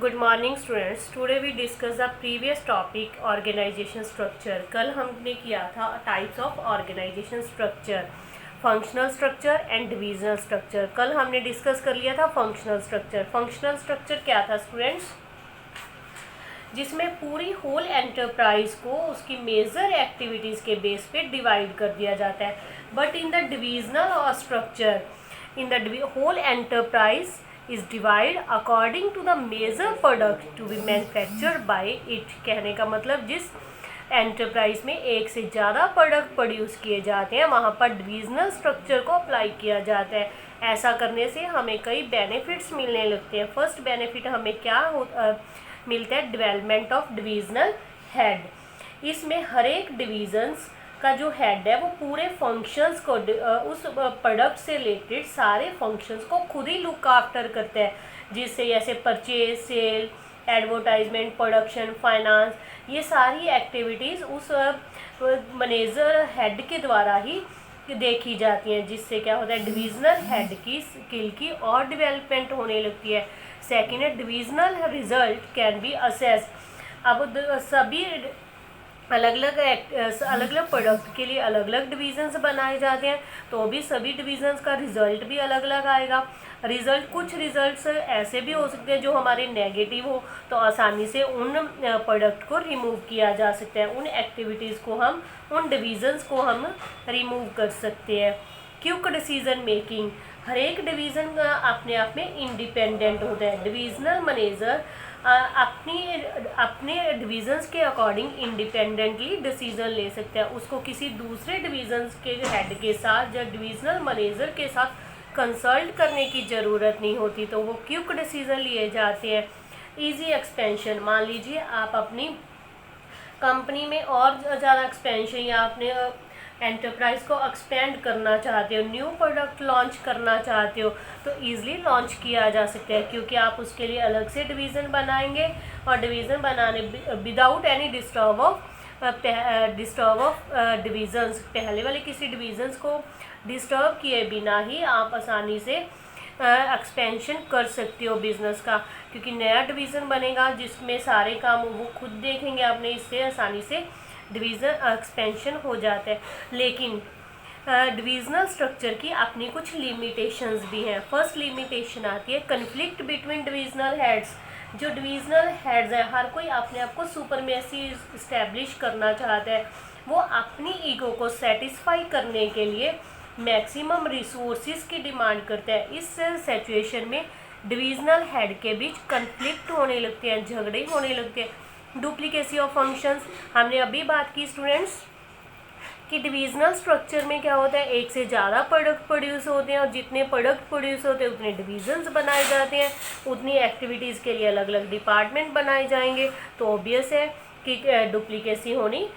Good morning students. Today we discuss the previous topic organisation structure. कल हमने किया था types of organisation structure, functional structure and divisional structure. कल हमने discuss कर लिया था फंक्शनल स्ट्रक्चर। फंक्शनल स्ट्रक्चर क्या था स्टूडेंट्स? जिसमें पूरी होल एंटरप्राइज को उसकी मेजर एक्टिविटीज़ के बेस पे डिवाइड कर दिया जाता है। But in the divisional structure, in the whole enterprise is divide according to the major product to be manufactured by it। कहने का मतलब जिस एंटरप्राइज में एक से ज़्यादा प्रोडक्ट प्रोड्यूस किए जाते हैं वहाँ पर डिविजनल स्ट्रक्चर को अप्लाई किया जाता है। ऐसा करने से हमें कई बेनिफिट्स मिलने लगते हैं। फर्स्ट बेनिफिट हमें क्या मिलता है? Development of divisional head. इसमें हर एक डिविजन्स का जो हेड है वो पूरे फंक्शंस को उस प्रोडक्ट से रिलेटेड सारे फंक्शंस को खुद ही लुक आफ्टर करता है, जिससे जैसे purchase, sale, advertisement, production, finance, ये सारी एक्टिविटीज़ उस मैनेजर हेड के द्वारा ही देखी जाती हैं, जिससे क्या होता है? डिविजनल हेड की स्किल की और डेवलपमेंट होने लगती है। सेकेंड है divisional result can be assess. अब सभी अलग अलग प्रोडक्ट के लिए अलग अलग डिविजन्स बनाए जाते हैं, तो भी सभी डिविजन्स का रिजल्ट भी अलग अलग आएगा। कुछ रिजल्ट्स ऐसे भी हो सकते हैं जो हमारे नेगेटिव हो, तो आसानी से उन प्रोडक्ट को रिमूव किया जा सकता है। उन एक्टिविटीज़ को उन डिविजन्स को हम रिमूव कर सकते हैं। क्विक डिसीजन मेकिंग, हर एक डिवीज़न अपने आप में इंडिपेंडेंट होता है। डिविजनल मैनेजर अपने डिविजन्स के अकॉर्डिंग इंडिपेंडेंटली डिसीजन ले सकते हैं। उसको किसी दूसरे डिविजन्स के हेड के साथ या डिविजनल मैनेजर के साथ कंसल्ट करने की ज़रूरत नहीं होती, तो वो क्विक डिसीजन लिए जाते हैं। इजी एक्सपेंशन, मान लीजिए आप अपनी कंपनी में और ज़्यादा एक्सपेंशन या अपने एंटरप्राइज को एक्सपेंड करना चाहते हो, न्यू प्रोडक्ट लॉन्च करना चाहते हो, तो ईज़िली लॉन्च किया जा सकता है, क्योंकि आप उसके लिए अलग से डिवीज़न बनाएंगे और डिवीज़न बनाने without any disturb of divisions, पहले वाले किसी डिवीज़न्स को डिस्टर्ब किए बिना ही आप आसानी से एक्सपेंशन कर सकते हो बिज़नेस का, क्योंकि नया डिवीज़न बनेगा जिसमें सारे काम वो खुद देखेंगे अपने, इससे आसानी से डिवीज़न एक्सपेंशन हो जाता है। लेकिन डिविजनल स्ट्रक्चर की अपनी कुछ लिमिटेशंस भी हैं। फर्स्ट लिमिटेशन आती है कन्फ्लिक्ट बिटवीन डिविजनल हेड्स। जो डिविजनल हेड्स हैं, हर कोई अपने आप को सुपरमेसी इस्टेब्लिश करना चाहता है। वो अपनी ईगो को सेटिस्फाई करने के लिए मैक्सिमम रिसोर्सेज की डिमांड करता है। इस सिचुएशन में डिविजनल हेड के बीच कन्फ्लिक्ट होने लगते हैं, झगड़े होने लगते हैं। डुप्लीकेसी ऑफ फंक्शंस, हमने अभी बात की स्टूडेंट्स कि डिविजनल स्ट्रक्चर में क्या होता है? एक से ज़्यादा प्रोडक्ट प्रोड्यूस होते हैं और जितने प्रोडक्ट प्रोड्यूस होते हैं उतने डिविजन्स बनाए जाते हैं, उतनी एक्टिविटीज़ के लिए अलग अलग डिपार्टमेंट बनाए जाएंगे, तो ऑब्वियस है कि डुप्लीकेसी होनी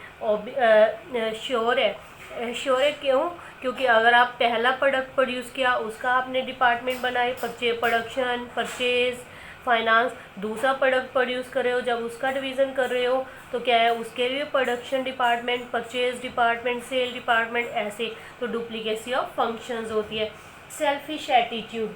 श्योर है। क्यों? क्योंकि अगर आप पहला प्रोडक्ट प्रोड्यूस किया उसका आपने डिपार्टमेंट बनाए, प्रोडक्शन, परचेज, फाइनेंस, दूसरा प्रोडक्ट प्रोड्यूस कर रहे हो, जब उसका डिवीज़न कर रहे हो तो क्या है? उसके लिए production department, purchase department, sale department, ऐसे, तो डुप्लीकेसी ऑफ फंक्शंस होती है। Selfish attitude,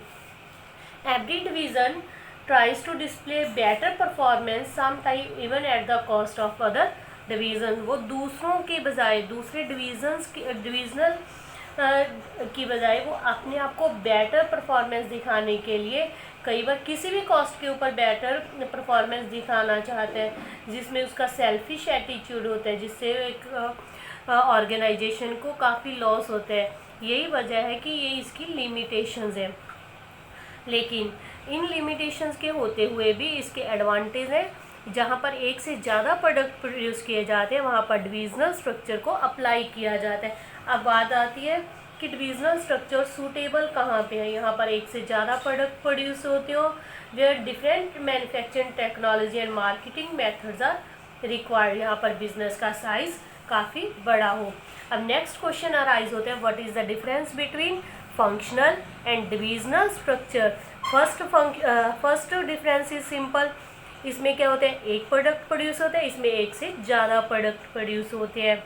every division tries to display better performance sometime even at the cost of other division. वो दूसरों के बजाय, दूसरे डिविजनल की बजाय वो अपने आप को बेटर परफॉर्मेंस दिखाने के लिए कई बार किसी भी कॉस्ट के ऊपर बेटर परफॉर्मेंस दिखाना चाहते हैं, जिसमें उसका सेल्फिश एटीट्यूड होता है, जिससे एक ऑर्गेनाइजेशन को काफ़ी लॉस होता है। यही वजह है कि ये इसकी लिमिटेशंस हैं। लेकिन इन लिमिटेशंस के होते हुए भी इसके एडवांटेज हैं। जहाँ पर एक से ज़्यादा प्रोडक्ट प्रोड्यूस किए जाते हैं वहाँ पर डिविजनल स्ट्रक्चर को अप्लाई किया जाता है। अब बात आती है कि डिविजनल स्ट्रक्चर सूटेबल कहाँ पे है? यहाँ पर एक से ज़्यादा प्रोडक्ट प्रोड्यूस होते हो, where different manufacturing technology and marketing methods are required. यहाँ पर बिजनेस का साइज काफ़ी बड़ा हो। अब नेक्स्ट क्वेश्चन अराइज होता है, what is the difference between functional and divisional structure? First difference is simple. इसमें क्या होता है? एक प्रोडक्ट प्रोड्यूस होता है, इसमें एक से ज़्यादा प्रोडक्ट प्रोड्यूस होते हैं।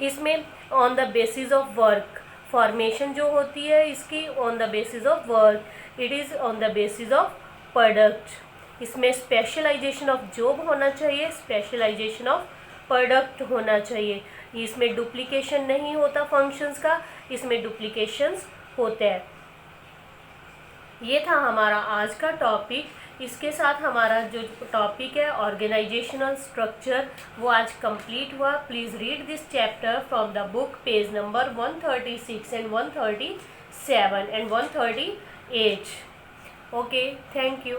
इसमें on the basis of work, formation जो होती है इसकी on the basis of work, it is on the basis of product. इसमें स्पेशलाइजेशन ऑफ जॉब होना चाहिए, स्पेशलाइजेशन ऑफ प्रोडक्ट होना चाहिए। इसमें डुप्लीकेशन नहीं होता फंक्शंस का, इसमें डुप्लीकेशंस होते हैं। ये था हमारा आज का टॉपिक। इसके साथ हमारा जो टॉपिक है ऑर्गेनाइजेशनल स्ट्रक्चर वो आज कंप्लीट हुआ। Please read this chapter from the book page number 136 and 137 and 138। Okay, thank you.